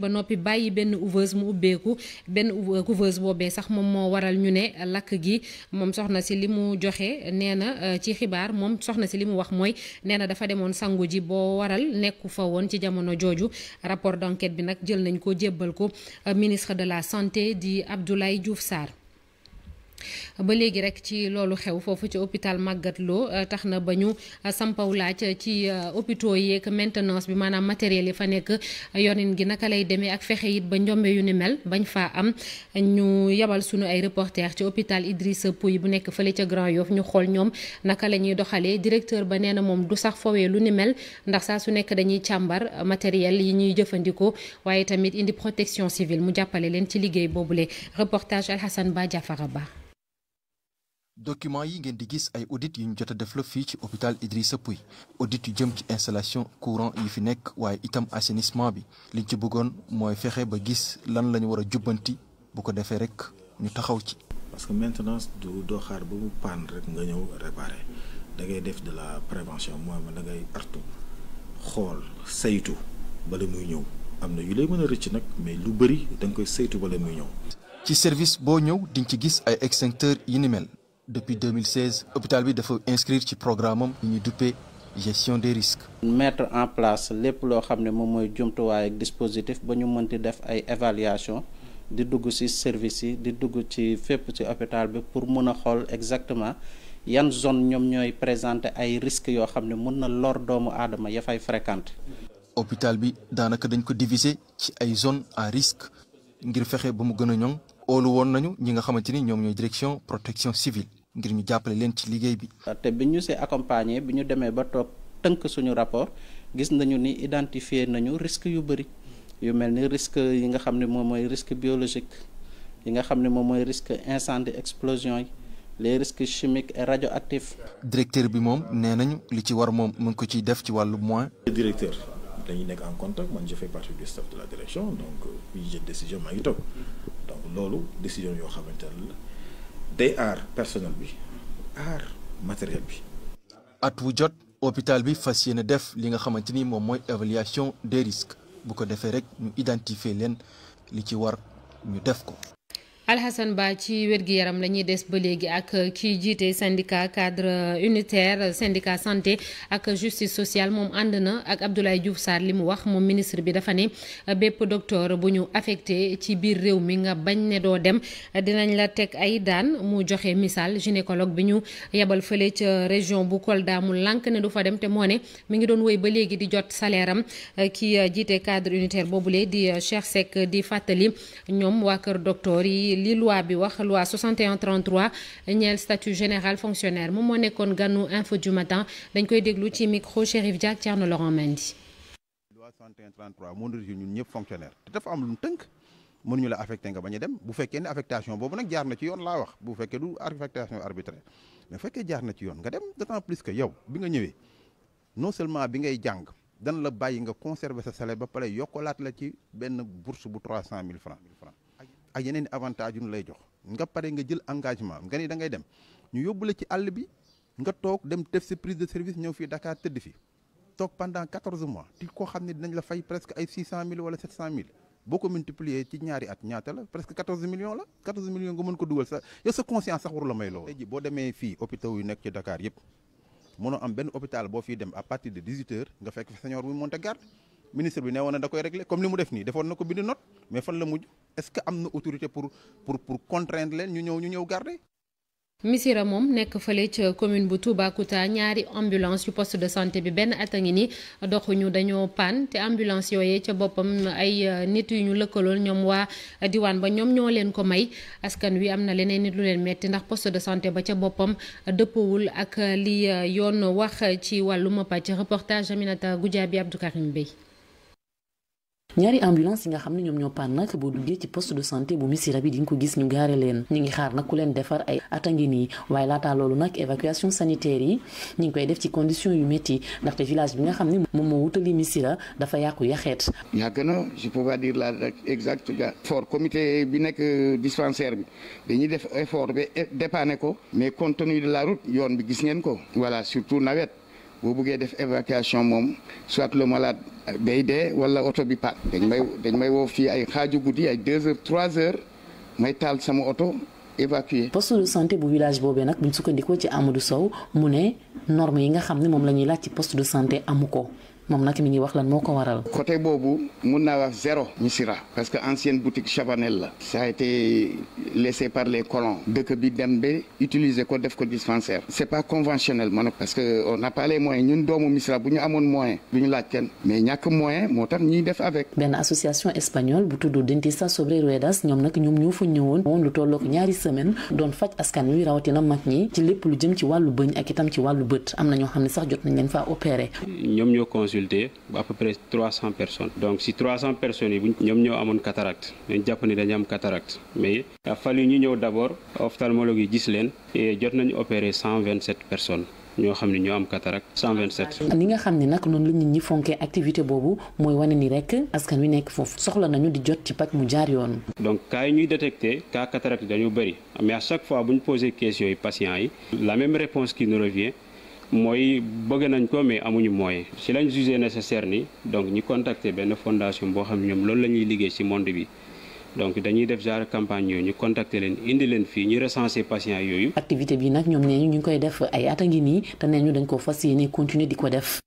ba noppi bàyyi benn couveuse mu ubbeeku benn couveuse boobee sax moom moo waral ñu ne lakk gi moom soxna si li mu joxe nee na ci xibaar moom soxna si li mu wax mooy nee na dafa demoon sangu ji boo waral nekku fa woon ci jamono jooju. rapport d'enquête bi nag jël nañ ko jébbal ko ministre de la santé di Abdoulaye Diouf Sarr. ba léegi rek ci loolu xew foofu ci hôpital Magatte Lô tax na ba ñu sampaw laaj ci hôpitaux yeeg maintenance bi maanaam matériel yi fa nekk yorin gi naka lay demee ak fexe it ba njombe yu ni mel bañ faa am ñu yebal sunu ay reporter ci hôpital Idrissa Pouye bu nekk fële ca Grand Yoff ñu xool ñoom naka la ñuy doxalee directeur ba nee na moom du sax fowee lu ni mel ndax saa su nekk dañuy càmbar matériel yi ñuy jëfandikoo waaye tamit indi protection civile mu jàppale leen ci liggéey boobule reportage Alhassane Ba Diafara Ba. document yi ngeen di gis ay audit yu ñu jot a def la fii ci hôpital Idrissa Pouye audit yu jëm ci installation courant yi fi nekk waaye itam assainissement bi liñ ci bëggoon mooy fexe ba gis lan la ñu war a jubbanti bu ko defee rek ñu taxaw ci. parce que maintenance doo xaar ba mu panne rek nga ñëw réparer da ngay def de la prévention mooy da ngay artu xool saytu bala muy ñëw am na yu lay mën a rëcc nag mais lu bëri da nga koy saytu bala muy ñëw. ci service boo ñëw diñ ci gis ay extincteurs yi ni mel. depuis 2016 hôpital bi dafa inscrire ci programme am yi ñuy duppee gestion des risques. mettre en place lépp loo xam ne moom mooy jumtuwaay ak dispositif ba ñu mën di def ay évaluation di dugg ci service yi di dugg ci fépp ci hôpital bi pour mën a xool exactement yan zone ñoom ñooy présenter ay risques yoo xam ne mën na lor doomu aadama ya fay fréquenter. hôpital bi daanaka dañ ko diviser ci ay zones à risque ngir fexe ba mu gën a ñoŋ óolu woon nañu ñi nga xamante ni ñoom ñooy direction protection civile. ngir ñu jàppale leen ci liggéey bi. te bi ñu see accompagner bi ñu demee ba toog tënk suñu rapport gis nañu ni identifier nañu risque yu bëri yu mel ni risque yi nga xam ne moom mooy risque biologique yi nga xam ne moom mooy risque incendie explosion yi les risques chimiques et radioactifs. directeur bi moom nee nañu li ci war moom mu ngi ko ciy def ci wàllu moyen. directeur dañuy nekk en contact man je fais partie du staff de la direction donc bi jël décision maa ngi toog donc loolu décision yoo xamante ne la. day aar personnel bi aar matériel bi. at wu jot hôpital bi fas yéene def li nga xamante ni moom mooy évaluation des risques bu ko defee rek ñu identifier leen li ci war ñu def ko. Alhassane Ba ci wér-gi-yaram la ñuy des ba léegi ak kii jiite syndicat cadre unitaire syndicat santé ak justice sociale moom ànd na ak Abdoulaye Diouf Sarr li mu wax moom ministre bi dafa ne bépp docteur bu ñu affecté ci biir réew mi nga bañ ne doo dem dinañ la teg ay daan mu joxe misaal gynécologue bi ñu yebal fële ca région bu Kolda mu lànk ne du fa dem te moo ne mi ngi doon wéy ba léegi di jot salaire am ki jiite cadre unitaire boobule di Cheikh Seck di fàttali ñoom waa kër docteur yi. li loi bi wax loi 6133 ñeel statut général fonctionnaire moom moo nekkoon ganu info du matin dañ koy déglu ci micro Chérif Diack Thierno Laurent Mendy. loi 6133 moo régir ñun ñëpp fonctionnaire te dafa am lu mu tënk mënuñu la affecté nga bañ a dem bu fekkee ne affectation boobu nag jaar na ci yoon laa wax bu fekkee du affectation arbitraire mais bu fekkee jaar na ci yoon nga dem d'autant plus que yow bi nga ñëwee non seulement bi ngay jàng dan la bàyyi nga conserver sa salaire ba pare yokkalaat la ci benn bourse bu 300 000 francs ak yeneen avantage yu ñu lay jox nga pare nga jël engagement nga ni da ngay dem ñu yóbbu la ci àll bi nga toog dem def sa prise de service ñëw fii Dakar tëdd fi toog pendant 14 mois ti koo xam ne dinañ la fay presque ay 600 000 wala 700 000 boo ko multiplier ci ñaari at ñaata la presque 14 millions la 14 millions nga mën ko dugal sa yow sa conscience sax waru la may loolu. tey ji boo demee fii hôpitaux yu nekk ci Dakar yëpp mënoo am benn hôpital boo fii dem à partir de 18 heures nga fekk fi senior bu monte garde ministre bi ne woon na da koy régler comme li mu def nii defoon na ko bind note mais fan la mujj est-ce que am na autorité pour contraindre leen ñu ñëw garder. Missira moom nekk fële ca commune bu Toubacouta ñaari ambulance yu poste de santé bi benn at a ngi ni doxuñu dañoo panne te ambulance yooyee ca boppam ay nit yu ñu lëkkalool ñoom waa diwaan ba ñoom ñoo leen ko may askan wi am na leneen nit lu leen metti ndax poste de santé ba ca boppam dëppawul ak li yoon wax ci wàllum pàcc reportage Aminata Goudiaby Abdou Karim Bey. ñaari ambulance yi nga xam ne ñoom ñoo paan nag boo duggee ci poste de santé bu Missira bi di nga ko gis ñu gaare leen ñu ngi xaar nag ku leen defar ay ata ngi nii waaye laataa loolu nag évacuation sanitaire yi ñu ngi koy def ci condition yu métti ndaxte village bi nga xam ne moom moo wutali Missira dafa yàqu yaxeet. yàgg na je peux pas dire la exact fort comité bi nekk dispensaire bi dañuy def effort ba dépanner ko mais compte tenu de la route yoon bi gis ngeen ko voilà surtout nawet boo bëggee def évacuation moom soit le malade day dee wala oto bi paat dañ may woo fii ay xaaju guddi ay 2 heures 3 heures may taal sama oto évacuer. poste de santé bu village boobee nag buñ sukkandikoo ci Amadou Sow mu ne norme yi nga xam ne moom la ñuy laaj ci poste de santé amu ko moom nag mi ngi wax lan moo ko waral. côté boobu mun naa wax 0 Missirah parce que ancienne boutique Chabanel la. ça a été laissé par les colons. dëkk bi dem ba utiliser ko def ko dispensaire. c'est pas conventionnel man parce que on n'a pas les moyens ñun doomu Missirah bu ñu amoon moyen du ñu laaj kenn mais ñàkk moyen moo tax ñuy def avec. benn association espagnole bu tudd Dentistas sobre Ruedas ñoom nag ñoom ñoo fa ñëwoon lu tollook 2 semaines doon faj askan wi rawatina mag ñi ci lépp lu jëm ci wàllu bëñ ak itam ci wàllu bët am na ñoo xam ne sax jot nañ leen faa opérer. ñoom ñoo consulté à peu près 300 personnes donc si 300 personnes yi ñoom ñoo amoon cataracte dañ jàpp ni dañu am cataracte mais il a fallu ñu ñëw d'abord ophtalmologue yi gis leen et jot nañu opérer 127 personnes ñoo xam ne ñoo am cataracte 127. li nga xam ne nag noonu la nit ñi fonkee activité boobu mooy wane ni rek askan wi nekk foofu soxla nañu di jot ci paj mu jaar yoon. donc cas yi ñuy détecté cas cataracte dañoo bëri mais à chaque fois bu ñu posé question yi patients yi la même réponse qui nous revient mooy bëgg nañ ko mais amuñu moyen si lañ jugé nécessaire ni donc ñu contacter benn fondation boo xam ne ñoom loolu la ñuy liggéey ci monde bi donc dañuy def genre campagne yooyu ñu contacter leen indi leen fii ñu recenser patients yooyu. activité bi nag ñoom nee ñu ngi koy def ay at a ngi nii te nee ñu dañ ko fas yéene continuer di ko def.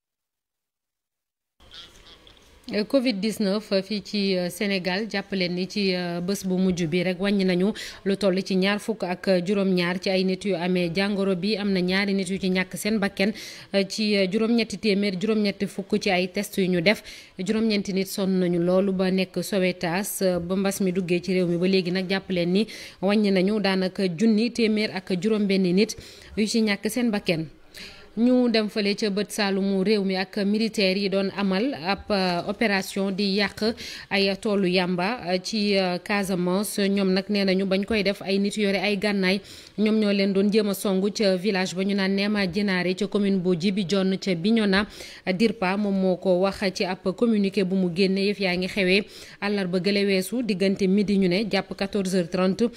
Covid-19 fii ci Sénégal jàppaleen ni ci bés bu mujj bi rek wàññi nañu lu toll ci 25 ci ay nit yu amee jàngoro bi am na 2 nit yu ci ñàkk seen bakken ci juróom-ñetti fukk ci ay test yu ñu def juróom-ñeenti nit sonn nañu loolu ba nekk Sowétas ba mbas mi duggee ci réew mi ba léegi nag jàppaleen ni wàññi nañu daanaka 1,1 nit yu ci ñàkk seen bakken. ñu dem fële ca bët saalumu réew mi ak militaires yi doon amal ab opération di yàq ay toolu yamba ci Casamance ñoom nag nee nañu bañ koy def ay nit yore ay gànnaay ñoom ñoo leen doon jéem a songu ca village ba ñu naan Néma Djinaré ca commune bu Djibidione ca Bignona DIRPA moom moo ko wax ci ab communiqué bu mu génne yëf yaa ngi xewee àllarba gële weesu diggante midi ñu ne jàpp 14h30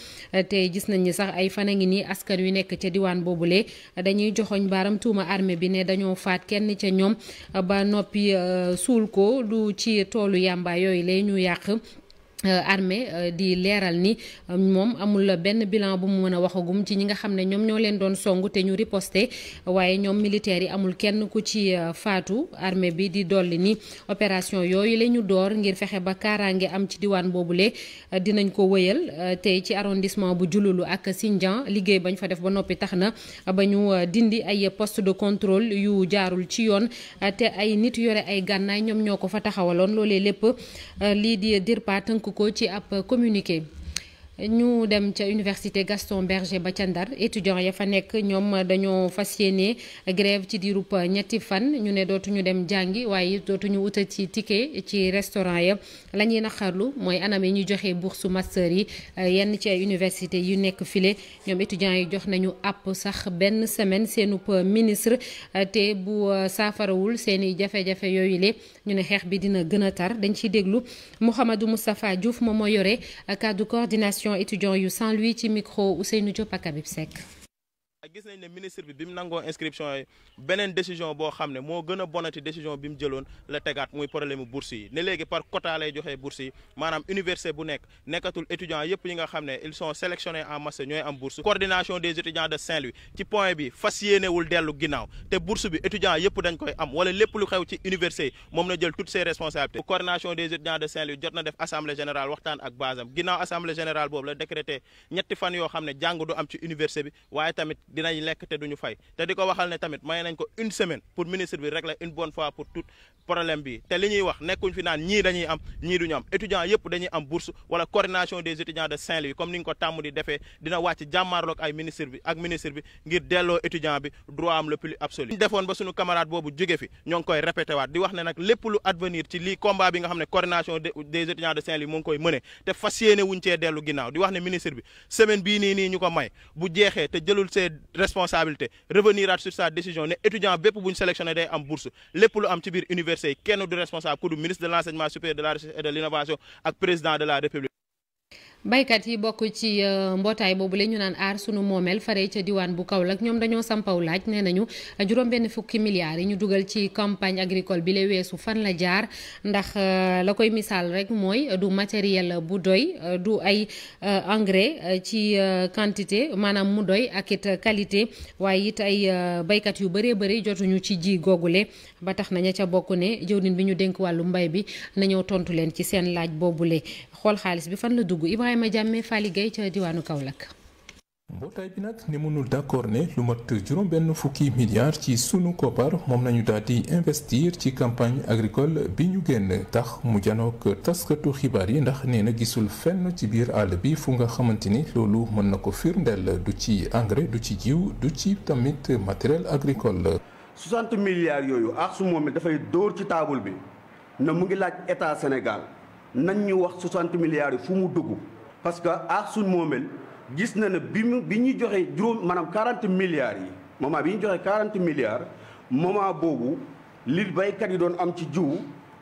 te gis nañ ni sax ay fan a ngi nii askan wi nekk ca diwaan boobule dañuy joxoñ baaram tuuma armée bi ne dañoo faat kenn ca ñoom ba noppi suul ko lu ci toolu yàmba yooyu lay ñu yàq armée di leeral ni moom amul benn bilan bu mu mën a waxagum ci ñi nga xam ne ñoom ñoo leen doon songu te ñu riposté waaye ñoom militaires yi amul kenn ku ci faatu armée bi di dolli ni opération yooyu la ñu door ngir fexe ba kaaraange am ci diwaan boobule dinañ ko wëyal tey ci arrondissement bu Diouloulou ak Sindian liggéey bañ fa def ba noppi tax na ba ñu dindi ay poste de contrôle yu jaarul ci yoon te ay nit yore ay gànnaay ñoom ñoo ko fa taxawaloon loolee lépp lii di DIRPA tënk ko ci ab communiqué. ñu dem ca université Gaston Berger ba ca Ndar étudiants ya fa nekk ñoom dañoo fas yéene grève ci diirub 2 fan ñu ne dootuñu dem jàngi waaye dootuñu wuta ci ticket ci restaurant ya la ñuy naqarlu mooy anam yi ñuy joxe bourse master yi yenn ci ay université yu nekk file ñoom étudiants yi jox nañu àpp sax benn semaine seenub ministre te bu saafarawul seeni jafe-jafe yooyu le ñu ne xeex bi dina gën a tar dañ ciy déglu Mouhamadou Moustapha Diouf moom moo yore cadre coordination étudiants yu Saint-Louis ci micro Ousseynou Diop ak Habib Seck. gis nañ ne ministre bi mu nangoo inscription yi beneen décision boo xam ne moo gën a bonati décision bi mu jëloon la tegaat muy problème mu bourse yi ne léegi par quota lay joxee bourse yi maanaam université bu nekk nekkatul étudiants yëpp yi nga xam ne ils sont sélectionnés en masse ñooy am bourse coordination des étudiants de Saint-Louis ci point bi fas yéenewul dellu ginnaaw te bourse bi étudiants yëpp dañ koy am wala lépp lu xew ci université yi moom na jël toutes ses responsabilités coordination des étudiants de Saint-Louis jot na def assemblée générale waxtaan ak basam ginnaaw assemblée générale boobu la décrété 2 fan yoo xam ne jàng du am ci université bi waaye tamit dinañ lekk te duñu fay te di ko waxal ne tamit may nañ ko 1 semaine pour ministre bi régler une bonne fois pour tout problème bi te li ñuy wax nekkuñ fi naan ñii dañuy am ñii duñu am étudiants yëpp dañuy am bourse wala coordination des étudiants de Saint-Louis comme ni nga ko tàmm di defee dina wàcc jàmmaarloog ay ministre bi ak ministre bi ngir delloo étudiant bi droit am le plus absolu ñu defoon ba suñu camarade boobu jóge fi ñoo ngi koy répété waat di wax ne nag lépp lu advenir ci lii combat bi nga xam ne coordination des étudiants de Saint-Louis mu ngi koy mëne te fas yéene wuñ cee dellu ginnaaw di wax ne ministre bi semaine bii nii ñu ko may bu jeexee te jëlul ses responsabilités revenir sur sa décision ne étudiant bépp bu ñu sélectionné day am bourse lépp lu am ci biir université yi kenn du responsable ku du ministre de l'enseignement supérieur de la recherche et de l'innovation ak président de la république. baykat yi bokk ci mbootaay boobu la ñu naan aar sunu moomeel fare ca diwaan bu Kaolack ñoom dañoo sampaw laaj nee nañu juróom-benn fukki milliards yi ñu dugal ci campagne agricole bi la weesu fan la jaar ndax la koy misaal rek mooy du matériel bu doy du ay engrais ci quantité maanaam mu doy ak it qualité waaye it ay baykat yu bëree bëri jotuñu ci ji googule ba tax na ña ca bokk ne jëwriñ bi ñu dénk wàllu mbay bi na ñëw tontu leen ci seen laaj boobule xool xaalis bi fan la dugg Ibrahima Jàmme Fally Gueye ca diwaanu Kaolack. mbootaay bi nag ne mënul d'accord ne lu mat juróom benn fukki milliards ci sunu koppar moom nañu daal di investir ci campagne agricole bi ñu génn tax mu janook taskatu xibaar yi ndax nee na gisul fenn ci biir àll bi fu nga xamante ni loolu mën na ko firndeel du ci engrais du ci jiw du ci tamit matériel agricole. 60 milliards yooyu su moom dafay dóor ci taabul bi na mu ngi laaj état Sénégal nañ ñu wax 60 milliards yi fu mu dugg parce que suñ moomeel gis na ne bi ñu joxe maanaam 40 milliards yi moment bi ñu joxe 40 milliards moment boobu li baykat yi doon am ci jiwu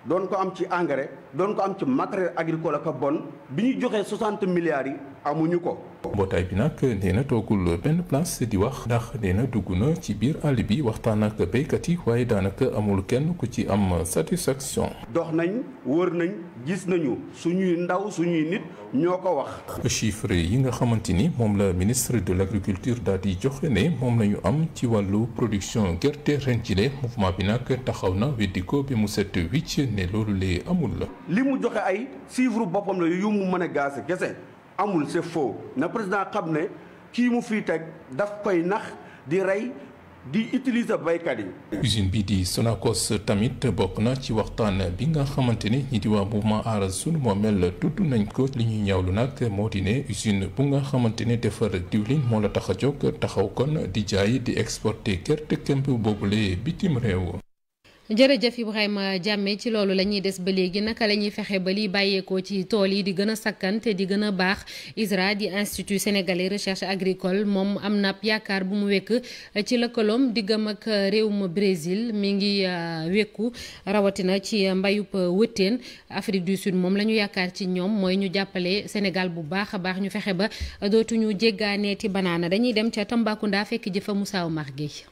doon ko am ci engrais doon ko am ci matériel agricole ak bon bi ñu joxee 60 milliards yi amuñu ko. mbootaay bi nag nee na toogul benn place di wax ndax nee na dugg na ci biir àll bi waxtaan ak béykat yi waaye daanaka amul kenn ku ci am satisfaction. dox nañ wër nañ gis nañu suñuy ndaw suñuy nit ñoo ko wax. chiffre yi nga xamante ni moom la ministre de l'agriculture daal di joxe ne moom la ñu am ci wàllu production gerte ren jile mouvement bi nag taxaw na weddi ko bi mu set wicc ne loolu lee amul la. li mu joxe ay chiffre boppam la yu mu mën a gaase kese. amul c'est faux na président xam ne kii mu fii teg daf koy nax di rey di utiliser baykat yi. usine bi di Sonacos tamit bokk na ci waxtaan bi nga xamante ni ñi di waa mouvement aar sunu moomeel tudd nañ ko li ñuy ñaawlu nag moo di ne usine bu nga xamante ne defar diwlin moo la tax a jóg taxaw kon di jaay di exporter gerte kemb boobule bitim réew. jërëjëf Ibrahima Jàmme ci loolu la ñuy des ba léegi naka la ñuy fexe ba liy bàyyeekoo ci tool yi di gën a sakkan te di gën a baax ISRA di Institut Sénégalais Recherche Agricole moom am na yaakaar bu mu wekk ci lëkkaloom diggam ak réewum Brésil mi ngi wekku rawatina ci mbayub wëtteen Afrique du Sud moom la ñu yaakaar ci ñoom mooy ñu jàppale Sénégal bu baax a baax ñu fexe ba dootuñu jéggaaneeti banaana dañuy dem ca Tambacounda fekk ji fa Moussa Oumar Gueye.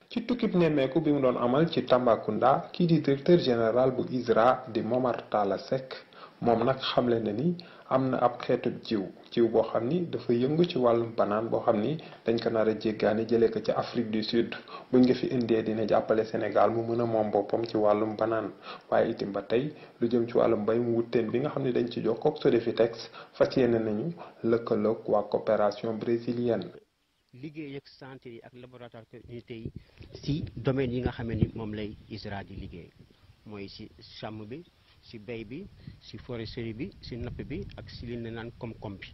ci tukkib nemmeeku bi mu doon amal ci Tambacounda kii di directeur général bu ISRA di Momar Talla Seck moom nag xamle na ni am na ab xeetu jiw boo xam ni dafa yëngu ci wàllum banaan boo xam ni dañ ko nar a jéggaani jëlee ko ci Afrique du Sud buñ nga fi indee dina jàppale Sénégal mu mën a moom boppam ci wàllum banaan waaye itam ba tey lu jëm ci wàllum mbay mu wutteen bi nga xam ne dañ ci jox kook Sodefitex fas yéene nañu lëkkaloog waa coopération brésilienne. liggéey ak centre yi ak laboratoire communauté yi si domaine yi nga xam ni moom lay ISRA di liggéey mooy si sàmm bi si béy bi si foresterie bi si napp bi ak si li ne naan koom-koom bi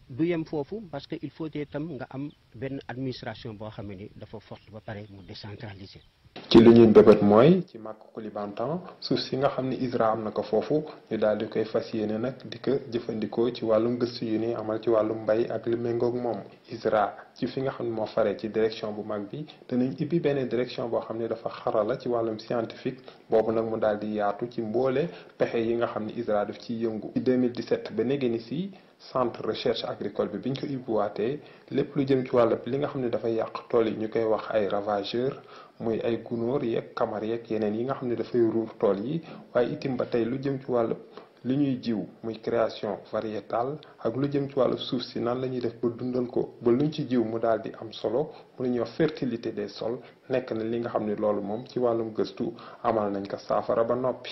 du yem foofu parce que il faut tam nga am benn administration boo xam ni dafa forte ba pare mu décentraliser. ci li ñuy bébét mooy ci màkk Koulibantang suuf si nga xam ne ISRA am na ko foofu ñu daal di koy fas yéene nag di ko jëfandikoo ci wàllum gëstu yu ni amal ci wàllum mbay ak li méngoog moom ISRA ci fi nga xam ne moo faree ci direction bu mag bi danañ ibbi benn direction boo xam ne dafa xarala ci wàllum scientifique boobu nag mu daal di yaatu ci mboole pexe yi nga xam ne ISRA daf ciy yëngu. ci 2017 ba léegi ni si centre recherche agricole bi biñ ko ibbiwaatee lépp lu jëm ci wàll li nga xam ne dafay yàq tool yi ñu koy wax ay ravageurs muy ay gunóor yeeg kamar yeeg yeneen yi nga xam ne dafay ruur tool yi waaye itim ba tey lu jëm ci wàll li ñuy jiw muy création variétale ak lu jëm ci wàllu suuf si nan la ñuy def ba dundal ko ba luñ ci jiw mu daal di am solo mu la ñuy wax fertilité des sols nekk na li nga xam ne loolu moom ci wàllum gëstu amal nañ ko saafara ba noppi.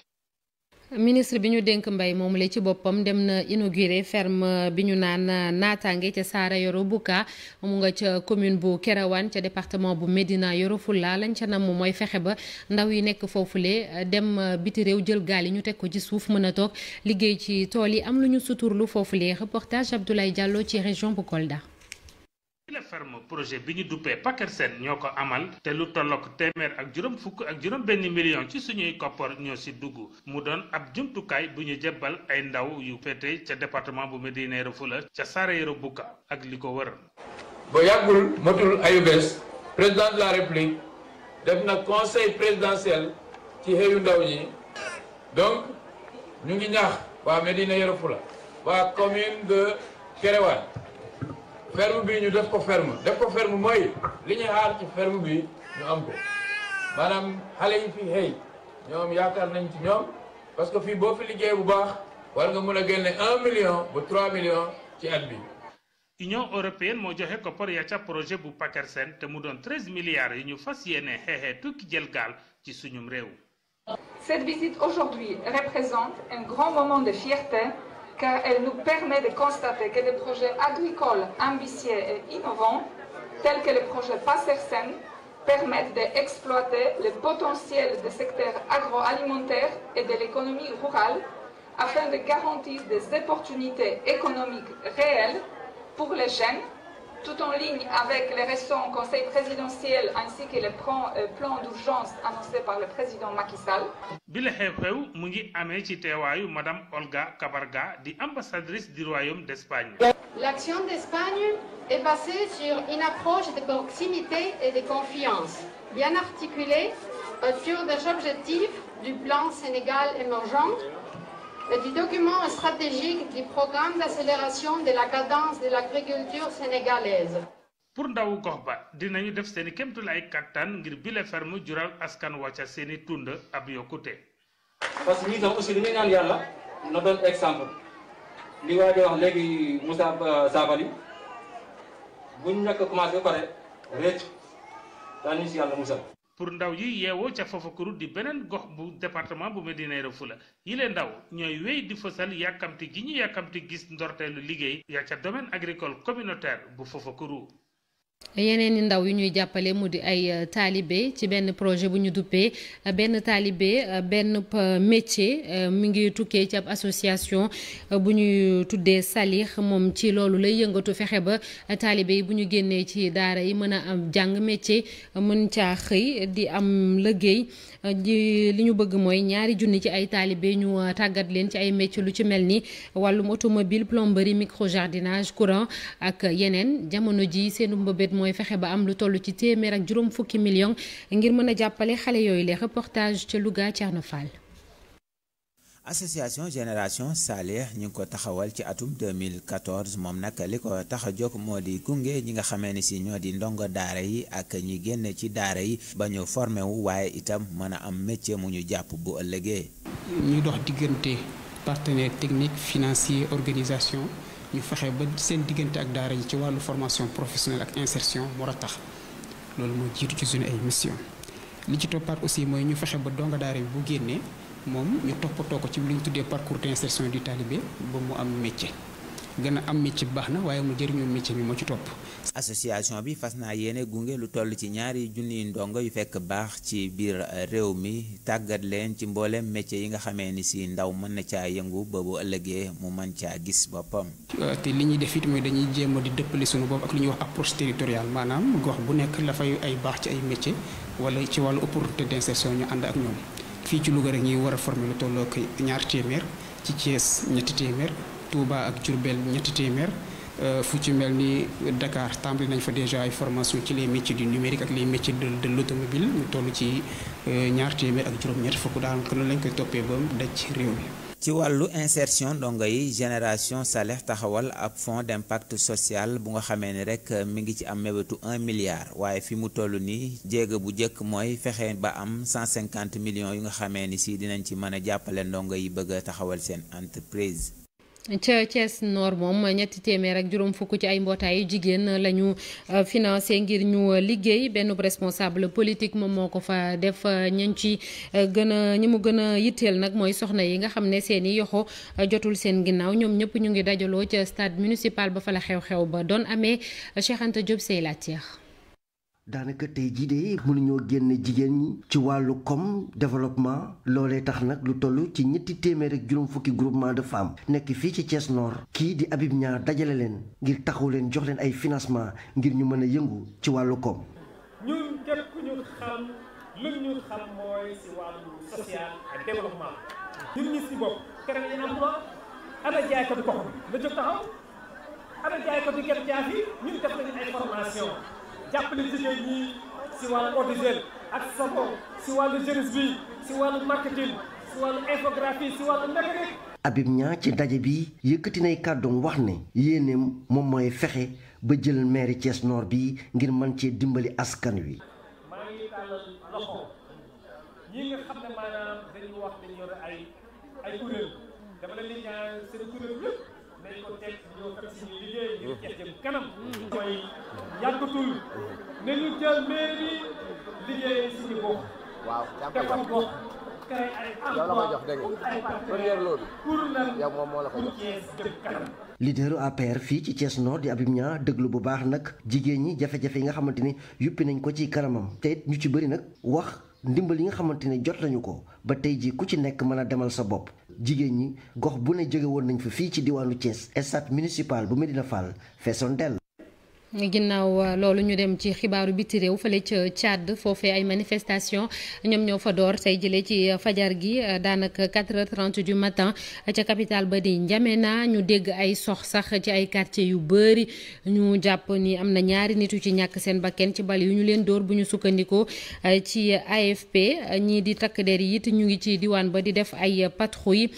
ministre bi ñu dénk mbay moom la ci boppam dem na inauguré ferme bi ñu naan naataange ca Saara Yoro Buka mu nga ca commune bu Kéréwan ca département bu Médina Yoro Fula lañ ca nam mooy fexe ba ndaw yi nekk foofule dem biti réew jël gaal yi ñu teg ko ci suuf mën a toog liggéey ci tool yi am lu ñu suturlu foofule reportage Abdoulaye Diallo ci région bu Kolda. la ferme projet bi ñu duppee Pakersen ñoo ko amal te lu tollook téeméer ak juróom fukk ak juróom benn million ci suñuy koppar ñoo si dugg mu doon ab jumtukaay bu ñu jébbal ay ndaw yu féete ca département bu Médina Yoro Fula ca Saara Yoro Buka ak li ko wër. ba yàggul motul ayu bés président de la république def na conseil présidentiel ci xëyu ndaw ñi donc ñu ngi ñaax waa Médina Yoro Fula waa commune de Kéréwan ferme bi ñu def ko ferme mooy li ñuy xaar ci ferme bi ñu am ko maanaam xale yi fi xëy ñoom yaakaar nañ ci ñoom parce que fii boo fi liggéey bu baax war nga mën a génne 1 million ba 3 millions ci at bi. Union européenne moo joxe koppar ya ca projet bu Petersen te mu doon 13 milliards yi ñu fas yéene xeexee tukki jël gaal ci suñum réew. Cette visite aujourd'hui représente un grand moment de fierté car elle nous permet de constater que des projets agricoles ambitieux et innovants tels que le projet Petersen permettent d'exploiter le potentiel des secteurs agroalimentaires et de l'économie rurale afin de garantir des opportunités économiques réelles pour les jeunes, tout en ligne avec les récents conseils présidentiels ainsi que le plan d'urgence annoncé par le président Macky Sall. bi la xew-xew mu ngi amee ci teewaayu madame Olga Cabarga di ambassadrice du Royaume d'Espagne. L'action d'Espagne est basée sur une approche de proximité et de confiance, bien articulée autour des objectifs du plan Sénégal émergent et du document stratégique du programme d'accélération de la cadence de l'agriculture sénégalaise. pour ndawu gox ba dinañu def seeni kéemtulaay kattan ngir bile ferme jural askan wa ca seeni tund ab yokkute. parce que ñi tam aussi dañuy naan yàlla na doon exemple li waa di wax léegi Moussa Sabali buñ ñàkk commencé ba pare récc daañu si yàlla musal. pour ndaw yi yeewoo ca Fafakuru di beneen gox bu département bu Médina Yoro Foulah yile ndaw ñooy wéy di fësal yàkkamti gi ñu yàkkamti gis ndorteelu liggéey ya ca domaine agricole communautaire bu Fafakuru. yeneen i ndaw yu ñuy jàppale mu di ay taalibe ci benn projet bu ñu duppee benn taalibe benn métier mi ngi tukkee ci ab association bu ñuy tuddee Salih moom ci loolu lay yëngatu fexe ba taalibe yi bu ñu génnee ci daara yi mën a am jàng métier mën caa xëy di am liggéey li ñu bëgg mooy 2 junni ci ay taalibe ñu tàggat leen ci ay métier lu ci mel ni wàllum automobile plomberie microjardinage courant ak yeneen jamono ji seenu mbëbët mooy fexe ba am lu toll ci 150 millions ngir mën a jàppale xale yooyu les reportages ca Louga Thierno Fall. association génération Salih ñu ngi ko taxawal ci atum 2014 moom nag li ko tax a jóg moo di gunge ñi nga xamee ni si ñoo di ndongo daara yi ak ñi génn ci daara yi ba ñu formé wu waaye itam mën a am métier mu ñu jàpp bu ëllëgee. ñuy dox diggante partenaire technique financier organisation. ñu fexe ba seen diggante ak daara yi ci wàllu formation professionnelle ak insertion moo tax loolu moo jiitu ci suñu ay mission li ci toppaat aussi mooy ñu fexe ba donga daara bi bu génnee moom ñu toppatoo ko ci li ñu tuddee parcours d'insertion du talibé ba mu am métier gën a am métier baax na waaye mu jëriñoo métier bi moo ci topp. association bi fas naa yéene gunge lu toll ci 2 junniy ndongo yu fekk baax ci biir réew mi tàggat leen ci mboolem métier yi nga xamee ni si ndaw mën na caa yëngu ba bu ëllëgee mu mën caa gis boppam. te li ñuy def it mooy dañuy jéem a di dëppale suñu bopp ak li ñuy wax approche territoriale maanaam gox bu nekk la fay ay baax ci ay métier wala ci wàllu opportunité d'insertion ñu ànd ak ñoom fii ci Louga rek ñuy war a former lu tolloo ak 2 téeméer ci Thiès 3 téeméer Touba ak Diourbel 3 téeméer. fu ci mel ni Dakar tàmbali nañ fa déjà ay formation ci les métiers du numérique ak les métiers de l'automobile ñu toll ci 2 téeméer ak juróom-ñett fukk daanaka noonu lañ koy toppee ba daj ci réew mi. ci wàllu insertion ndongo yi génération Salih taxawal ab fonds d'impact social bu nga xamee ni rek mi ngi ci am mébétu 1 milliard waaye fi mu toll nii jéego bu njëkk mooy fexe ba am 150 millions yu nga xamee ni si dinañ ci mën a jàppale ndongo yi bëgg a taxawal seen entreprise. ca Thiès Nord moom 3 téeméer ak juróom fukk ci ay mbootaayu jigéen lañu financé ngir ñu liggéey benn responsable politique moom moo ko fa def ñañ ci ñi mu gën a yitteel nag mooy soxna yi nga xam ne seeni yoxo jotul seen ginnaaw ñoom ñëpp ñu ngi dajaloo ca stade municipal ba fa la xew-xew ba doon amee Cheikh Anta Diop say laatière. daanaka tey jii de mënuñoo génne jigéen ñi ci wàllu comme développement loolee tax nag lu toll ci 350 groupement de femmes nekk fii ci Thiès Nord kii di Habib Niang dajale leen ngir taxaw leen jox leen ay financement ngir ñu mën a yëngu ci wàllu koom. ñun képp ku ñu xam lu ñu xam mooy si wàllu social ak développement ñun ñi si bopp créer leen emploi ana jaaykatu gox bi la jóg taxaw ana jaaykatu gerte jaaf yi ñun def nañu ay formation jàppale jigéen ñi si wàllu eau de Javel ak savon si wàllu jeunesse bi si wàllu marketing si wàllu infographie si wàllu mécanique. Habib Niang ci ndaje bi yëkkati nay kàddoom wax ne yéeneem moom mooy fexe ba jël mairie Thiès Nord bi ngir mën cee dimbali askan wi. maa ngi tàllal loxo ñi nga xam ne maanaam dañuy wax dañu yor ay kuréel dama leen di ñaan seen kuréel yëpp nañ ko teg ñoo fekk suñu liggéey ngir Thiès jëm kanam mooy yàggatul ne ñu jël mairie bi liggéey suñu gox defar gox créé ay leaderu APR fii ci Thiès Nord di Habib Niang déglu bu baax nag jigéen ñi jafe-jafe yi nga xamante ni yuppi nañ ko ci kanamam te it ñu ci bëri nag wax ndimbal yi nga xamante ni jot nañu ko ba tey ji ku ci nekk mën a demal sa bopp jigéen ñi gox bu ne jóge woon nañ fa fii ci diwaanu Thiès stade municipal bu Medina Fall feesoon dell. ginnaaw loolu ñu dem ci xibaaru biti réew fële ca Tchad foofee ay manifestation ñoom ñoo fa door tey jëlee ci fajar gi daanaka 4h30 du matin ca capitale ba di N'Djamena ñu dégg ay sox sax ci ay quartier yu bëri ñu jàpp ni am na ñaari nit yu ci ñàkk seen bakken ci bal yu ñu leen dóor bu ñu sukkandikoo ci AFP ñii di takk der yi it ñu ngi ci diwaan ba di def ay patrouille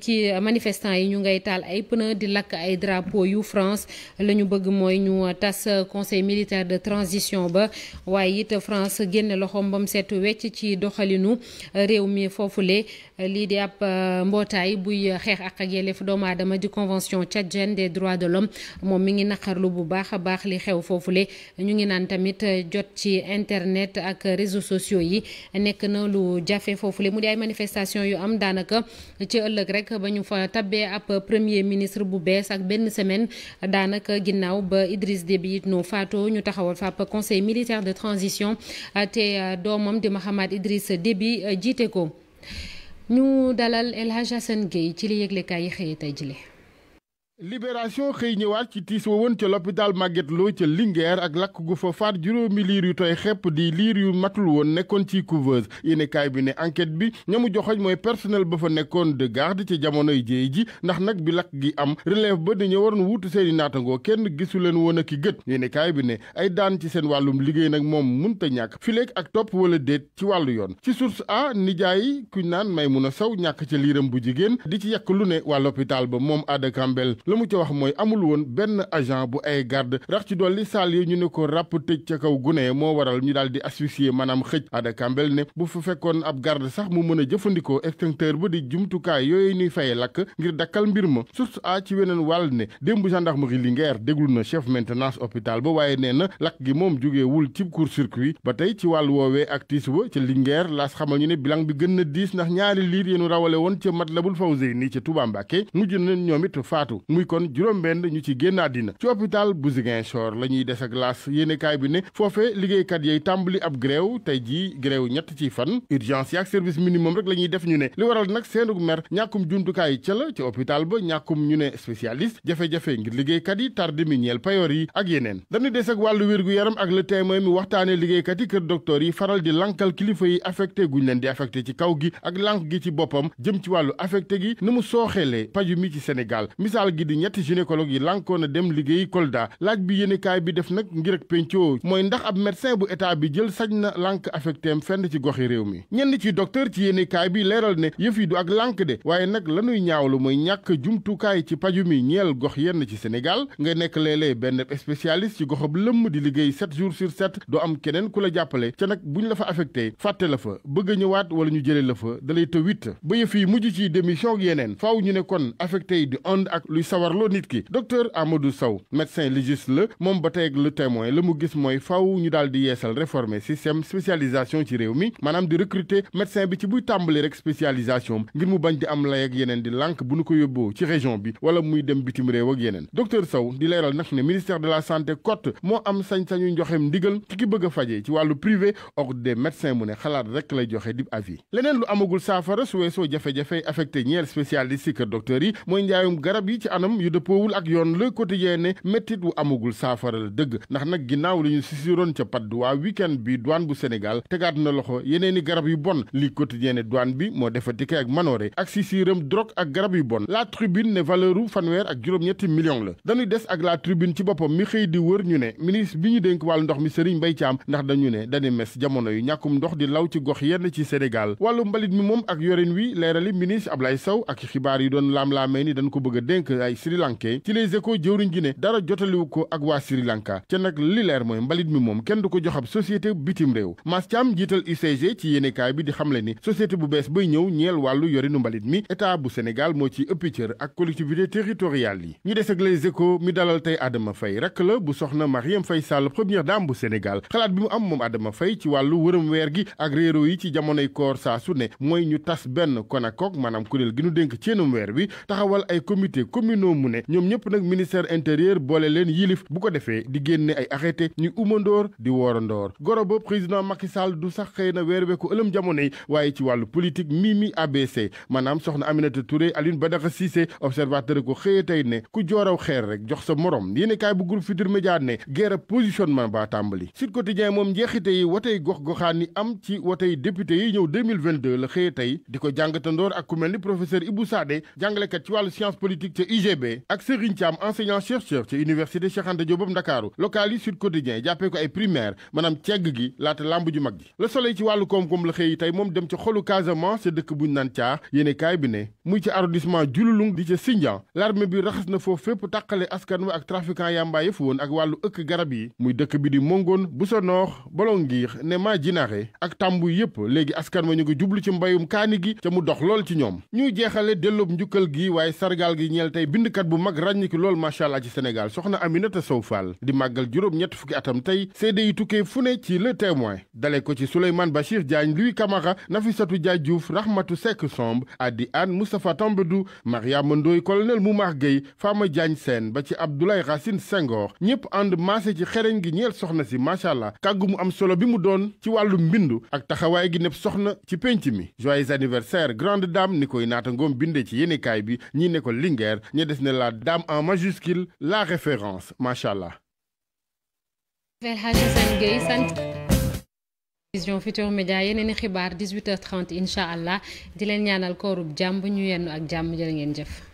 ci manifestant yi ñu ngay taal ay pneu di lakk ay drapeau yu France la ñu bëgg mooy ñu conseil militaire de transition ba waaye it France génne loxoom bam seet wecc ci doxalinu réew mi foofule lii di ab mbootaay buy xeex ak yelleef doomu aadama di convention tchadienne des droits de l'homme moom mi ngi naqarlu bu baax a baax li xew foofule ñu ngi naan tamit jot ci internet ak réseaux sociaux yi nekk na lu jafe foofule mu di ay manifestation yu am daanaka ci ëllëg rek ba ñu fa tabbee ab premier ministre bu bees ak benn semaine daanaka ginnaaw ba Idriss Déby it no faatoo ñu taxawal fa ab conseil militaire de transition te doomam di Mahamad Idriss Déby jiite ko ñu dalal El Hadj Assane Gueye ci li yëglekaay yi xëyee tey jile. Libération xëy ñëwaat ci tiis wa woon ca l'hôpital Magatte Lô ca Linguère ak lakk gu fa faat juróomi liir yu tooy xepp di liir yu matul woon nekkoon ci couveuse yéenekaay bi ne enquête bi ñamu joxoñ mooy personnel ba fa nekkoon de garde ci jamonoy jéey ji ndax nag bi lakk gi am relève ba dañu waroon wuutu seeni naatangoo kenn gisu leen woon ak i gët yéenekaay bi ne ay daan ci seen wàllum liggéey nag moom munta ñàkk fileeg ak topp wala déet ci wàllu yoon ci source a nijaay kuñ naan Maymuna Sow ñàkk ca liiram bu jigéen di ci yàq lu ne waa l'hôpital ba moom Ada Kambel la mu ca wax mooy amul woon benn agent bu ay garde rax ci dolli saal yi ñu ne ko ràpp tëj ca kaw gune moo waral ñu daal di asphyxier maanaam xëj Ada Kambel ne bu fa fekkoon ab garde sax mu mën a jëfandikoo extincteur ba di jumtukaay yooyu ñuy faye lakk ngir dakkal mbir ma source a ci weneen wàll ne démb gendarmerie Linguère déglu na chef maintenance hôpital ba waaye nee na lakk gi moom jógeewul ci court-circuit ba tey ci wàllu woowee ak tiis ba ca Linguère laas xamal ñu ne bilan bi gën na diis ndax ñaari liir yéenu rawale woon ca Matlaboul Fawzeyni ca Touba Mbacké mujj na ñoom it faatu muy kon juróom-benn ñu ci génn àddina ci hôpital bu Ziguinchor la ñuy des ak laas yéenekaay bi ne foofee liggéeykat yay tàmbali ab grève tey jii grève ñett ci fan urgence yi ak service minimum rek la ñuy def ñu ne li waral nag seenug mer ñàkkum jumtukaay ca la ci hôpital ba ñàkkum ñu ne spécialiste jafe-jafe ngir liggéeykat yi tarde mi ñeel payoor yi ak yeneen dañuy des ak wàllu wér-gu-yaram ak le témoin mi waxtaane liggéeykat yi kër docteur yi faral di lankal kilifa yi affecté guñ leen di affecté ci kaw gi ak lank gi ci boppam jëm ci wàllu affecté gi ni mu sooxeelee paju mi ci Sénégal misaal gi di ñetti gynécologue yi lankoon a dem liggéey Kolda laaj bi yéenekaay bi def nag ngir ak pencoo mooy ndax ab médecin bu état bi jël sañ na lank affectéem fenn ci goxi réew mi ñenn ci docteur ci yéenekaay bi leeral ne yëf yi du ak lank de waaye nag lanuy ñaawlu mooy ñàkk jumtukaay ci paju mi ñeel gox yenn ci Sénégal nga nekk léeg-léeg benn spécialiste ci goxab lëmm di liggéey 7 jours sur 7 doo am keneen ku la jàppale ca nag buñ la fa affecté fàtte la fa bëgg a ñëwaat wala ñu jëlee la fa dalay të witt ba yëf yi mujj ci démission ak yeneen faaw ñu ne kon affecté yi di ànd ak luy sawarloo nit ki docteur Amadou Sow médecin légiste la moom ba tey ak le témoin la mu gis mooy faaw ñu daal di yeesal réformer système spécialisation ci réew mi maanaam di recruter médecin bi ci buy tàmbali rek spécialisation ngir mu bañ di am lay ak yeneen di lànk bu nu ko yóbboo ci région bi wala muy dem bitim réew ak yeneen docteur Sow di leeral nag ne ministère de la santé cote moo am sañ-sañu njoxem ndigal ci ki bëgg a faje ci wàllu privé ordre des médecins mu ne xalaat rek lay joxe dib avis leneen lu amagul saafara su weesoo jafe-jafe affecté ñeel spécialiste yi kër docteur yi mooy njaayum garab yi ci anam yu dëppoowul ak yoon Le Quotidien ne méttit wu amagul saafara la dëgg ndax nag ginnaaw li ñu sisiroon ca Patte d'Oie week-end bi douane bu Sénégal tegaat na loxo yeneeni garab yu bon li Quotidien ne douane bi moo defa tike ak manoore ak sisiram drogue ak garab yu bon La Tribune ne valeuru fanweer ak juróom-ñetti millions la dañuy des ak La Tribune ci boppam mi xëy di wër ñu ne ministre bi ñu dénk wàllu ndox mi Serigne Mbaye Thiam ndax dañu ne dañu mes jamono yu ñàkkum ndox di law ci gox yenn ci Sénégal wàllu mbalit mi moom ak yorin wi leerali ministre Ablaye Sow ak xibaar yi doon laam-laamee ni dañ ko bëgg a dénk ay Sri Lankais ci Les Échos jëwriñ gi ne dara jotaliwu ko ak waa Sri Lanka ca nag li leer mooy mbalit mi moom kenn du ko jox ab société bitim réew Mass Thiam jiital UCG ci yéenekaay bi di xamle ni société bu bees bay ñëw ñeel wàllu yorinu mbalit mi état bu Sénégal moo ci ëppi cër ak collectivité territoriale yi ñu des ak Les Échos mi dalal tey Adama Faye rakk la bu soxna Marième Faye Sall première dame bu Sénégal xalaat bi mu am moom Adama Faye ci wàllu wërëm weer gi ak réero yi ci jamonoy koor saa su ne mooy ñu tas benn CONACOC maanaam kuréel gi ñu dénk ceenum weer bi taxawal ay comité communaux mu ne ñoom ñëpp nag ministère intérieur boole leen yilif bu ko defee di génne ay arrêté ñu umandoor di woorandoor goro ba président Macky Sall du sax xëy na weer weeku ëlëm jamono yi waaye ci wàllu politique Mimi ABC maanaam soxna Aminata Touré Alioune Badara Cissé observateur ko xëye tey ne ku jooraw xeer rek jox sa morom yéene kaay bu groupe Futurs Médias ne guerre positionnement ba tàmbali Sud Quotidien moom njeexite yi wotey gox-goxaan yi am ci wotey député yi ñëw 2022 la xëye tey di ko jàngatandoor ak ku mel ni professeur Ibou Sadé jàngalekat ci wàllu science politique ca UGB ak Serigne Thiam enseignant chercheur ca université Cheikh Anta Diop bu Ndakaaru local yi Sud Quotidien jàppee ko ay primaire maanaam cegg gi laata lamb ju mag ji Le Soleil ci wàllu koom-koom la xëy tey moom dem ca xolu Casamance ca dëkk buñ naan caax yéene kaay bi ne muy ci arrondissement Diouloulung di ca Sindian l'armée bi raxas na foofu fépp tàqale askan wa ak trafiquant yamba yëf woon ak wàllu ëkk garab yi muy dëkk bi di Mongoon Boussonor Bolonguir Nema Jinare ak Tambu yëpp léegi askan wa ñu ngi jublu ci mbayum kaani gi ca mu dox lool ci ñoom ñu jeexale delloob njukkal gi waaye sargal gi ñeel tey bindkat bu mag ràññiki lool macha allah ci Sénégal soxna Aminata Sow Fall di màggal juróom-ñett fukki atam tey seede yi tukkee fu ne ci Le Témoin dale ko ci Souleymane Bachir Diagne Louis Camara Nafissatou Dia Diouf Rahmatou Seck Somb Adi Anne Moustapha Tambadou Mariama Ndoye colonel Moumar Gueye Fama Diagne Sène ba ci Abdoulaye Racine Senghor ñëpp ànd maase ci xereñ gi ñeel soxna si macha allah kàggu mu am solo bi mu doon ci wàllu mbindu ak taxawaay gi nepp soxna ci penc mi joyeux anniversaire grande dame ni koy naata ngoom bindee ci yéenekaay bi ñii ne ko Linguère ñi des ne la dame en majuscule la référence macha allah. Vision Futurs Médias yeneen i xibaar 18h30 incha allah di leen ñaanal koorub jàmm ñu yenn ak jàmm jërë ngeen jëf.